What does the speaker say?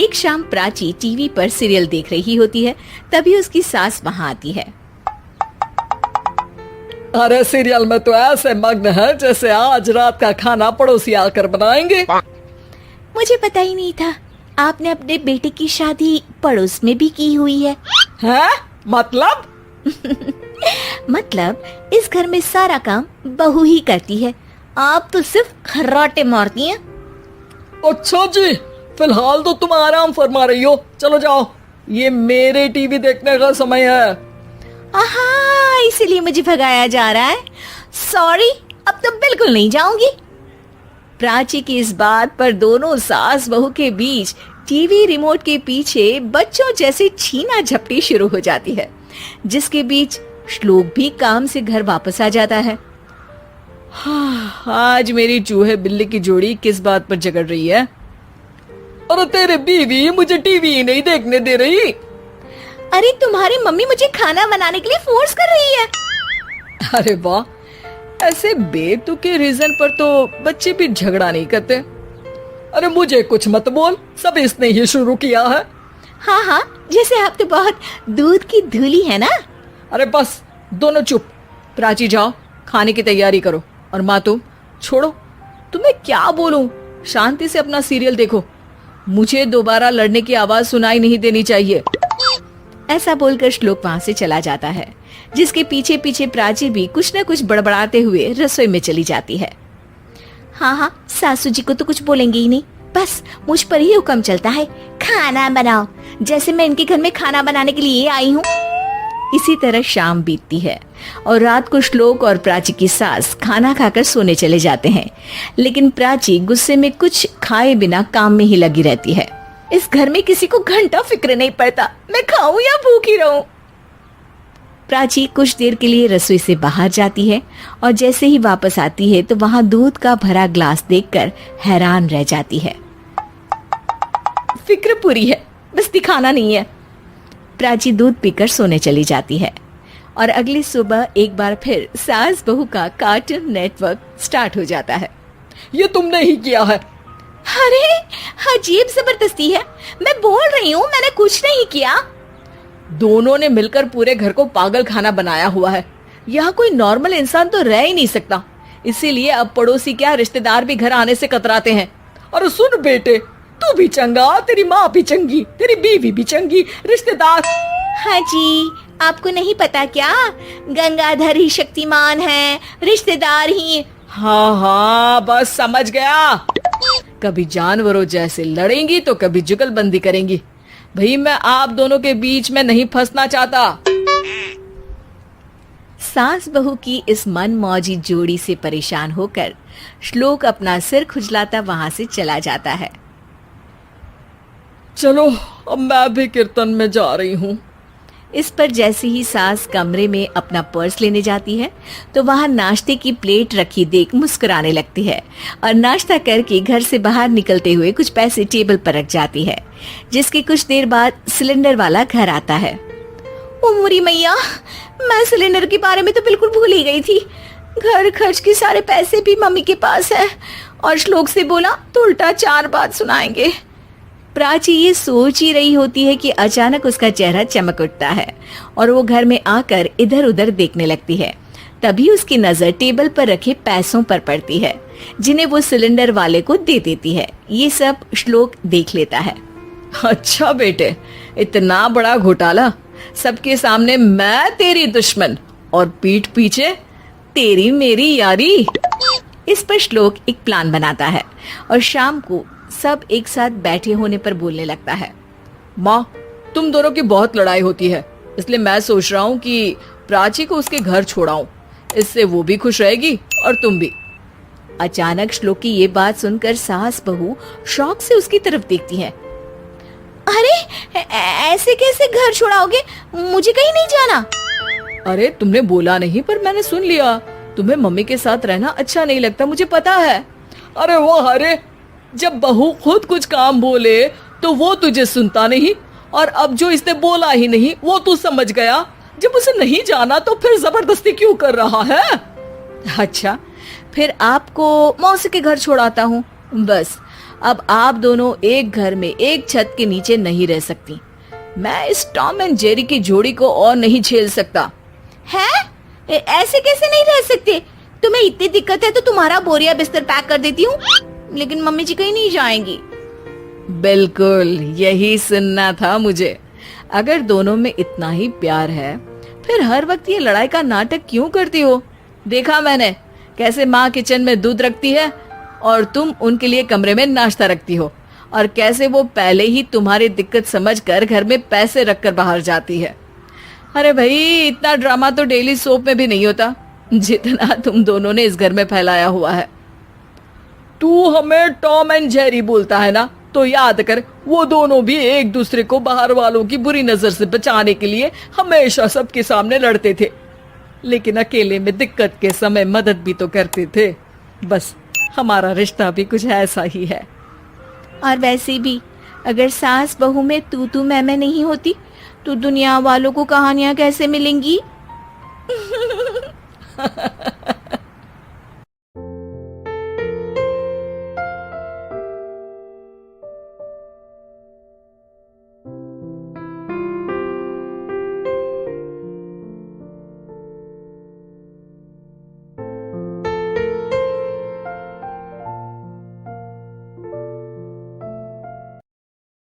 एक शाम प्राची टीवी पर सीरियल देख रही होती है। तभी उसकी सास वहाँ आती है। अरे सीरियल में तो ऐसे मग्न है जैसे आज रात का खाना पड़ोसी आकर बनाएंगे। मुझे पता ही नहीं था आपने अपने बेटे की शादी पड़ोस में भी की हुई है। हैं? मतलब? मतलब इस घर में सारा काम बहू ही करती है, आप तो सिर्फ खर्राटे मारती हैं। अच्छा जी, फिलहाल तो तुम आराम फरमा रही हो, चलो जाओ, ये मेरे टीवी देखने का समय है। आहा, इसीलिए मुझे भगाया जा रहा है। सॉरी, अब तो बिल्कुल नहीं जाऊंगी। प्राची की इस बात पर दोनों सास बहू के बीच टीवी रिमोट के पीछे बच्चों जैसे छीना झपटी शुरू हो जाती है, जिसके बीच श्लोक भी काम से घर वापस आ जाता है। आज मेरी चूहे बिल्ली की जोड़ी किस बात पर झगड़ रही है? अरे तेरे बीवी मुझे टीवी ही नहीं देखने दे रही। अरे तुम्हारी मम्मी मुझे खाना बनाने के लिए फोर्स कर रही है। अरे वाह, ऐसे बेतुके रीजन पर तो बच्चे भी झगड़ा नहीं करते। अरे मुझे कुछ मत बोल, सब इसने ही शुरू किया है। हाँ हाँ, जैसे आप तो बहुत दूध की धूली है ना। अरे बस, दोनों चुप। प्राची जाओ, खाने की तैयारी करो। और माँ तुम छोड़ो, तुम्हें क्या बोलूं, शांति से अपना सीरियल देखो, मुझे दोबारा लड़ने की आवाज सुनाई नहीं देनी चाहिए। ऐसा बोलकर श्लोक वहां से चला जाता है, जिसके पीछे पीछे प्राची भी कुछ न कुछ बड़बड़ाते हुए रसोई में चली जाती है। हाँ हाँ, सासू जी को तो कुछ बोलेंगे ही नहीं, बस मुझ पर ही हुक्म चलता है, खाना बनाओ, जैसे मैं इनके घर में खाना बनाने के लिए आई हूँ। इसी तरह शाम बीतती है और रात को श्लोक और प्राची की सास खाना खाकर सोने चले जाते हैं, लेकिन प्राची गुस्से में कुछ खाए बिना काम में ही लगी रहती है। इस घर में किसी को घंटा फिक्र नहीं पड़ता, मैं खाऊं या भूखी रहूं। प्राची कुछ देर के लिए रसोई से बाहर जाती है और जैसे ही वापस आती है तो वहां दूध का भरा ग्लास देखकर हैरान रह जाती है। फिक्र पूरी है, बस दिखाना नहीं है। प्राची दूध पीकर सोने चली जाती है और अगली सुबह एक बार फिर सास बहू का कार्टून नेटवर्क स्टार्ट हो जाता है। ये तुमने ही किया है। अरे अजीब जबरदस्ती है, मैं बोल रही हूँ मैंने कुछ नहीं किया। दोनों ने मिलकर पूरे घर को पागल खाना बनाया हुआ है। यहाँ कोई नॉर्मल इंसान तो रह ही नहीं सकता, इसीलिए अब पड़ोसी क्या रिश्तेदार भी घर आने से कतराते हैं। और सुन बेटे, तू भी चंगा, तेरी माँ भी चंगी, तेरी बीवी भी चंगी, रिश्तेदार। हाँ जी, आपको नहीं पता क्या, गंगाधर ही शक्तिमान है, रिश्तेदार ही। हाँ हाँ, बस समझ गया। कभी जानवरों जैसे लड़ेंगी तो कभी जुगलबंदी करेंगी। भाई मैं आप दोनों के बीच में नहीं फंसना चाहता। सास बहू की इस मनमौजी जोड़ी से परेशान होकर श्लोक अपना सिर खुजलाता वहां से चला जाता है। चलो अब मैं भी कीर्तन में जा रही हूँ। इस पर जैसे ही सास कमरे में अपना पर्स लेने जाती है तो वहां नाश्ते की प्लेट रखी देख मुस्कुराने लगती है और नाश्ता करके घर से बाहर निकलते हुए कुछ पैसे टेबल पर रख जाती है, जिसके कुछ देर बाद सिलेंडर वाला घर आता है। ओ मुरी मैया, मैं सिलेंडर के बारे में तो बिल्कुल भूल ही गई थी। घर खर्च के सारे पैसे भी मम्मी के पास है और श्लोक से बोला तो उल्टा 4 बात सुनाएंगे। प्राची ये सोच ही रही होती है कि अचानक उसका चेहरा चमक उठता है और वो घर में आकर इधर उधर देखने लगती है। तभी उसकी नजर टेबल पर रखे पैसों पर पड़ती है, जिन्हें वो सिलेंडर वाले को दे देती है। ये सब श्लोक देख लेता है। अच्छा बेटे, इतना बड़ा घोटाला, सबके सामने मैं तेरी दुश्मन और पीठ पीछे तेरी मेरी यारी। इस पर श्लोक एक प्लान बनाता है और शाम को सब एक साथ बैठे होने पर बोलने लगता है। माँ, तुम दोनों की बहुत लड़ाई होती है, इसलिए मैं सोच रहा हूँ कि प्राची को उसके घर छोड़ाऊं, इससे वो भी खुश रहेगी और तुम भी। अचानक श्लोक की ये बात सुनकर सास बहू शौक से उसकी तरफ देखती है। अरे ऐसे कैसे घर छोड़ाओगे, मुझे कहीं नहीं जाना। अरे तुमने बोला नहीं पर मैंने सुन लिया, तुम्हें मम्मी के साथ रहना अच्छा नहीं लगता, मुझे पता है। अरे वो अरे, जब बहू खुद कुछ काम बोले तो वो तुझे सुनता नहीं, और अब जो इसने बोला ही नहीं वो तू समझ गया। जब उसे नहीं जाना तो फिर जबरदस्ती क्यों कर रहा है? अच्छा, फिर आपको मौसी के घर छोड़ाता हूँ, बस अब आप दोनों एक घर में एक छत के नीचे नहीं रह सकती। मैं इस टॉम एंड जेरी की जोड़ी को और नहीं झेल सकता। है? ऐसे कैसे नहीं रह सकते? तुम्हें इतनी दिक्कत है तो तुम्हारा बोरिया बिस्तर पैक कर देती हूँ, लेकिन मम्मी जी कहीं नहीं जाएंगी। बिल्कुल यही सुनना था मुझे। अगर दोनों में इतना ही प्यार है फिर हर वक्त ये लड़ाई का नाटक क्यों करती हो? देखा मैंने कैसे माँ किचन में दूध रखती है और तुम उनके लिए कमरे में नाश्ता रखती हो, और कैसे वो पहले ही तुम्हारी दिक्कत समझकर घर में पैसे रखकर बाहर जाती है। अरे भाई, इतना ड्रामा तो डेली सोप में भी नहीं होता जितना तुम दोनों ने इस घर में फैलाया हुआ है। तू हमें टॉम एंड जेरी बोलता है ना, तो याद कर वो दोनों भी एक दूसरे को बाहर वालों की बुरी नजर से बचाने के लिए हमेशा सबके सामने लड़ते थे, लेकिन अकेले में दिक्कत के समय मदद भी तो करते थे। बस हमारा रिश्ता भी कुछ ऐसा ही है। और वैसे भी अगर सास बहू में तू मैं नहीं होती तो दुनिया वालों को कहानियां कैसे मिलेंगी?